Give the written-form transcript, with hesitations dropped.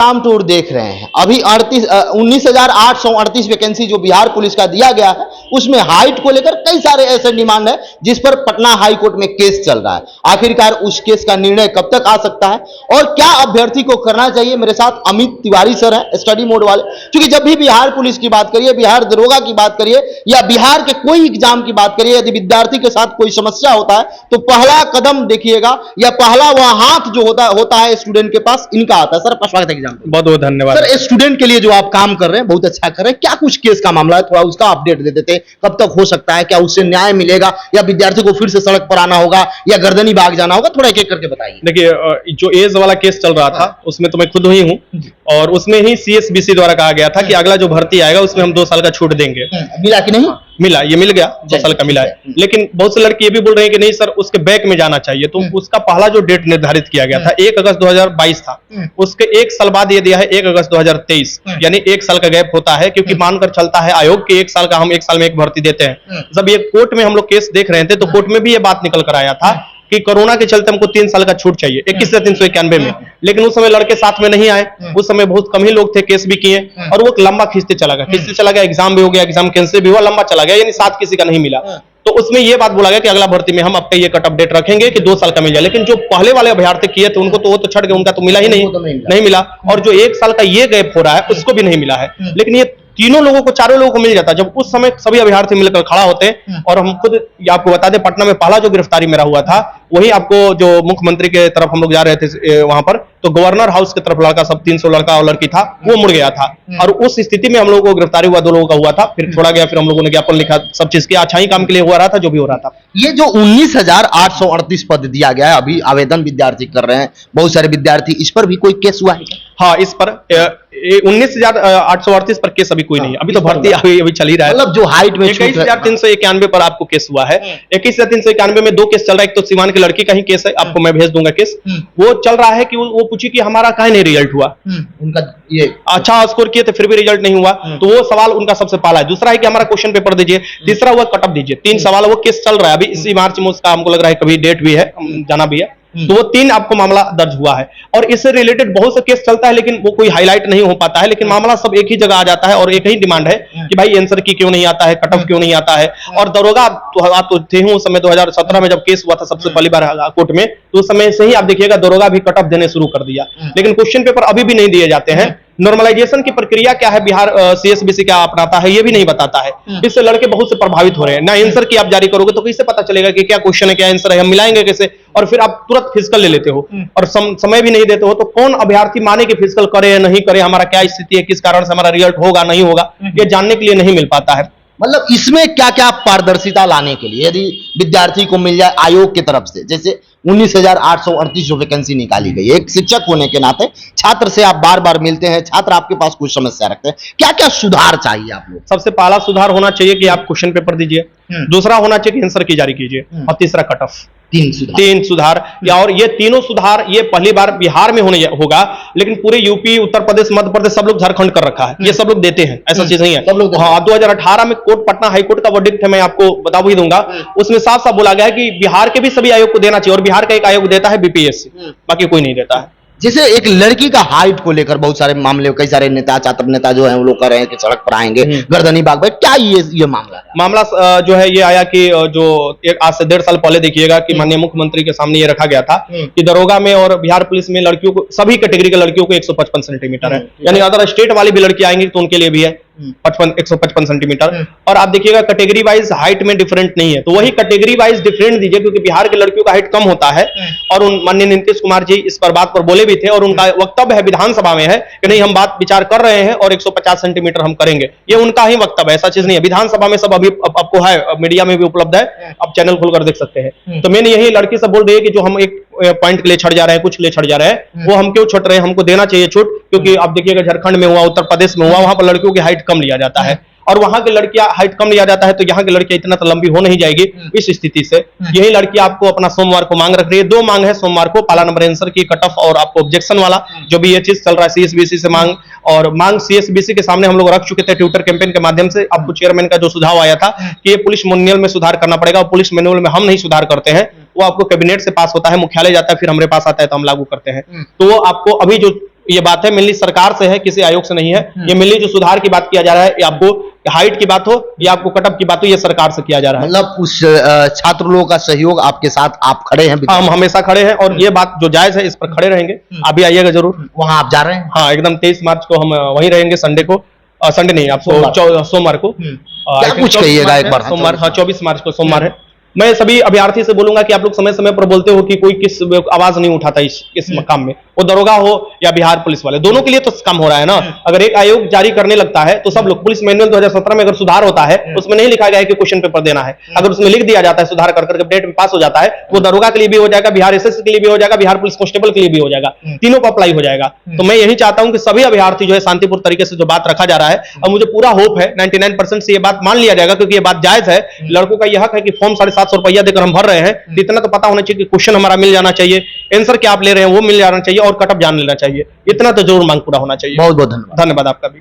नाम टूर देख रहे हैं। अभी 19,838 वैकेंसी जो बिहार पुलिस का दिया गया है, उसमें हाइट को लेकर कई सारे ऐसे डिमांड है जिस पर पटना हाई कोर्ट में केस चल रहा है। आखिरकार उस केस का निर्णय कब तक आ सकता है और क्या अभ्यर्थी को करना चाहिए? मेरे साथ अमित तिवारी सर है, स्टडी मोड वाले। क्योंकि जब भी बिहार पुलिस की बात करिए, बिहार दरोगा की बात करिए या बिहार के कोई एग्जाम की बात करिए, यदि विद्यार्थी के साथ कोई समस्या होता है तो पहला कदम देखिएगा या पहला वह हाथ जो होता है स्टूडेंट के पास, इनका आता है। सर आपका स्वागत है। बहुत बहुत धन्यवाद सर। स्टूडेंट के लिए जो आप काम कर रहे हैं बहुत अच्छा कर रहे हैं, क्या कुछ केस का मामला है, थोड़ा उसका अपडेट दे देते। कब तक हो सकता है, क्या उससे न्याय मिलेगा या विद्यार्थी को फिर से सड़क पर आना होगा या गर्दनी बाग जाना होगा? थोड़ा एक एक करके बताइए। देखिए, जो एज वाला केस चल रहा था उसमें तो मैं खुद ही हूँ और उसमें ही CSBC द्वारा कहा गया था कि अगला जो भर्ती आएगा उसमें हम 2 साल का छूट देंगे। मिला कि नहीं? मिला, ये मिल गया, 2 साल का मिला है। लेकिन बहुत से लड़के ये भी बोल रहे हैं कि नहीं सर, उसके बैक में जाना चाहिए। तो उसका पहला जो डेट निर्धारित किया गया था 1 अगस्त 2022 था, उसके 1 साल बाद ये दिया है 1 अगस्त 2023, यानी 1 साल का गैप होता है। क्योंकि मानकर चलता है आयोग कि 1 साल का हम 1 साल में एक भर्ती देते हैं। जब ये कोर्ट में हम लोग केस देख रहे थे तो कोर्ट में भी ये बात निकल कर आया था कि कोरोना के चलते हमको 3 साल का छूट चाहिए 21,391 में। लेकिन उस समय लड़के साथ में नहीं आए, उस समय बहुत कम ही लोग थे, केस भी किए और वो लंबा खींचते चला गया, एग्जाम भी हो गया, एग्जाम कैंसिल भी हुआ, लंबा चला गया, यानी साथ किसी का नहीं मिला। तो उसमें ये बात बोला गया कि अगला भर्ती में हम आपका ये कट अपडेट रखेंगे कि 2 साल का मिल जाए। लेकिन जो पहले वाले अभ्यर्थी किए थे उनको तो वो तो छट गए, उनका तो मिला ही नहीं मिला। और जो 1 साल का ये गैप हो रहा है उसको भी नहीं मिला है। लेकिन ये तीनों लोगों को, चारों लोगों को मिल जाता जब उस समय सभी अभ्यर्थी मिलकर खड़ा होते। और हम खुद आपको बता दें, पटना में पहला जो गिरफ्तारी मेरा हुआ था वही आपको जो मुख्यमंत्री के तरफ हम लोग जा रहे थे वहां पर, तो गवर्नर हाउस की तरफ लड़का सब 300 लड़का और लड़की था, वो मुड़ गया था। और उस स्थिति में हम लोगों को गिरफ्तारी हुआ, 2 लोगों का हुआ था, फिर छोड़ा गया, फिर हम लोगों ने ज्ञापन लिखा, सब चीज किया, अच्छा ही काम के लिए हुआ रहा था जो भी हो रहा था। ये जो 19,838 पद दिया गया है, अभी आवेदन विद्यार्थी कर रहे हैं बहुत सारे विद्यार्थी, इस पर भी कोई केस हुआ है? हाँ, इस पर 19,838 पर केस अभी कोई नहीं, अभी तो भर्ती अभी चल ही रहा है। मतलब जो हाइट में 21,391 पर आपको केस हुआ है। 21,391 में 2 केस चल रहा है। एक तो सिवान की लड़की का ही केस है, आपको मैं भेज दूंगा केस। वो चल रहा है कि वो पूछी कि हमारा काहे नहीं रिजल्ट हुआ, उनका ये अच्छा स्कोर किए थे फिर भी रिजल्ट नहीं हुआ। तो वो सवाल उनका सबसे पहला है। दूसरा है कि हमारा क्वेश्चन पेपर दीजिए। तीसरा हुआ कट ऑफ दीजिए। 3 सवाल वो केस चल रहा है अभी, इसी मार्च में उसका हमको लग रहा है कभी डेट भी है, जाना भी है। तो वो 3 आपको मामला दर्ज हुआ है और इससे रिलेटेड बहुत से केस चलता है लेकिन वो कोई हाईलाइट नहीं हो पाता है। लेकिन मामला सब एक ही जगह आ जाता है और एक ही डिमांड है कि भाई आंसर की क्यों नहीं आता है, कट ऑफ क्यों नहीं आता है। और दरोगा तो थे उस समय 2017 में जब केस हुआ था सबसे पहली बार कोर्ट में, तो उस समय से ही आप देखिएगा दरोगा भी कट ऑफ देने शुरू कर दिया। लेकिन क्वेश्चन पेपर अभी भी नहीं दिए जाते हैं। नॉर्मलाइजेशन की प्रक्रिया क्या है बिहार CSBC क्या अपनाता है ये भी नहीं बताता है। इससे लड़के बहुत से प्रभावित हो रहे हैं। ना आंसर की आप जारी करोगे तो कैसे पता चलेगा कि क्या क्वेश्चन है, क्या आंसर है, हम मिलाएंगे कैसे? और फिर आप तुरंत फिजिकल ले लेते हो और समय भी नहीं देते हो। तो कौन अभ्यर्थी माने कि फिजिकल करे या नहीं करे, हमारा क्या स्थिति है, किस कारण से हमारा रिजल्ट होगा नहीं होगा, ये जानने के लिए नहीं मिल पाता है। मतलब इसमें क्या क्या पारदर्शिता लाने के लिए यदि विद्यार्थी को मिल जाए आयोग की तरफ से, जैसे 19,838 जो वैकेंसी निकाली गई, एक शिक्षक होने के नाते छात्र से आप बार बार मिलते हैं, छात्र आपके पास कुछ समस्या रखते हैं, क्या क्या सुधार चाहिए आप लोग? सबसे पहला सुधार होना चाहिए कि आप क्वेश्चन पेपर दीजिए। दूसरा होना चाहिए कि आंसर की जारी कीजिए और तीसरा कट ऑफ। 3 सुधार या और ये तीनों सुधार ये पहली बार बिहार में होगा। लेकिन पूरे यूपी, उत्तर प्रदेश, मध्य प्रदेश सब लोग झारखंड कर रखा है, ये सब लोग देते हैं, ऐसा चीज नहीं है। हाँ, 2018 में कोर्ट, पटना हाईकोर्ट का वर्डिक्ट है, मैं आपको बता भी दूंगा। उसमें साफ साफ बोला गया है कि बिहार के भी सभी आयोग को देना चाहिए और बिहार का एक आयोग देता है BPSC, बाकी कोई नहीं देता है। जैसे एक लड़की का हाइट को लेकर बहुत सारे मामले, कई सारे नेता, छात्र नेता जो है वो लोग कह रहे हैं कि सड़क पर आएंगे गर्दनी बाग में, क्या ये मामला है? मामला जो है ये आया कि जो आज से 1.5 साल पहले देखिएगा कि माननीय मुख्यमंत्री के सामने ये रखा गया था कि दरोगा में और बिहार पुलिस में लड़कियों को, सभी कैटेगरी के लड़कियों को 155 सेंटीमीटर है, यानी अदर स्टेट वाली भी लड़की आएंगी तो उनके लिए भी है 155 सेंटीमीटर। और आप देखिएगा कैटेगरी वाइज हाइट में डिफरेंट नहीं है, तो वही कैटेगरी वाइज डिफरेंट दीजिए, क्योंकि बिहार के लड़कियों का हाइट कम होता है। और माननीय नीतीश कुमार जी इस पर बात पर बोले भी थे और उनका वक्तव्य है विधानसभा में है कि नहीं, हम बात विचार कर रहे हैं और 150 सेंटीमीटर हम करेंगे, ये उनका ही वक्तव्य है, ऐसा चीज नहीं है। विधानसभा में सब अभी आपको है, मीडिया में भी उपलब्ध है, आप चैनल खोलकर देख सकते हैं। तो मैंने यही लड़की से बोल रही है कि जो हम एक पॉइंट के लिए छड़ जा रहे हैं, कुछ ले छड़ जा रहे हैं, वो हम क्यों छट रहे हैं, हमको देना चाहिए छूट। क्योंकि आप देखिएगा झारखंड में हुआ, उत्तर प्रदेश में हुआ, वहां पर लड़कियों की हाइट कम लिया जाता है और वहां की लड़कियां हाइट कम लिया जाता है, तो यहाँ की लड़कियां इतना तो लंबी हो नहीं जाएगी। इस स्थिति से यही लड़की आपको अपना सोमवार को मांग रख रही है। 2 मांग है सोमवार को, पहला नंबर आंसर की कट ऑफ और आपको ऑब्जेक्शन वाला, जो भी ये चीज चल रहा है CSBC से मांग। और मांग CSBC के सामने हम लोग रख चुके थे ट्विटर कैंपेन के माध्यम से। आपको चेयरमैन का जो सुझाव आया था कि ये पुलिस मैनुअल में सुधार करना पड़ेगा, और पुलिस मैनुअल में हम नहीं सुधार करते हैं, वो आपको कैबिनेट से पास होता है, मुख्यालय जाता है, फिर हमारे पास आता है तो हम लागू करते हैं। तो वो आपको अभी जो ये बात है मेनली सरकार से है, किसी आयोग से नहीं है। ये मेनली जो सुधार की बात किया जा रहा है, ये आपको हाइट की बात हो या आपको कटअप की बात हो, ये सरकार से किया जा रहा है। मतलब उस छात्र लोगों का सहयोग आपके साथ, आप खड़े हैं हम हमेशा खड़े हैं और ये बात जो जायज है इस पर खड़े रहेंगे। आप भी आइएगा जरूर। वहां आप जा रहे हैं? हाँ, एकदम 23 मार्च को हम वहीं रहेंगे, संडे को, संडे नहीं, आप सोमवार को। क्या कुछ कहिएगा एक बार? सोमवार, हाँ 24 मार्च को सोमवार है। मैं सभी अभ्यर्थी से बोलूंगा कि आप लोग समय समय पर बोलते हो कि कोई किस आवाज नहीं उठाता इस मकाम में, वो दरोगा हो या बिहार पुलिस वाले, दोनों के लिए तो काम हो रहा है ना। अगर एक आयोग जारी करने लगता है तो सब लोग, पुलिस मैनुअल 2017 में अगर सुधार होता है उसमें नहीं लिखा गया है कि क्वेश्चन पेपर देना है, अगर उसमें लिख दिया जाता है सुधार कर करके डेट में पास हो जाता है, वो दरोगा के लिए भी हो जाएगा, बिहार एसएससी के लिए भी हो जाएगा, बिहार पुलिस कांस्टेबल के लिए भी हो जाएगा, तीनों को अप्लाई हो जाएगा। तो मैं यही चाहता हूं कि सभी अभ्यर्थी जो है शांतिपूर्ण तरीके से जो बात रखा जा रहा है, और मुझे पूरा होप है 99% से ये बात मान लिया जाएगा, क्योंकि ये बात जायज है। लड़कों का यह हक है कि फॉर्म 750 रुपया देकर हम भर रहे हैं, तो इतना तो पता होना चाहिए कि क्वेश्चन हमारा मिल जाना चाहिए, आंसर क्या आप ले रहे हैं वो मिल जाना चाहिए, और कटअप जान लेना चाहिए। इतना तो जरूर मांग पूरा होना चाहिए। बहुत बहुत धन्यवाद। धन्यवाद आपका भी।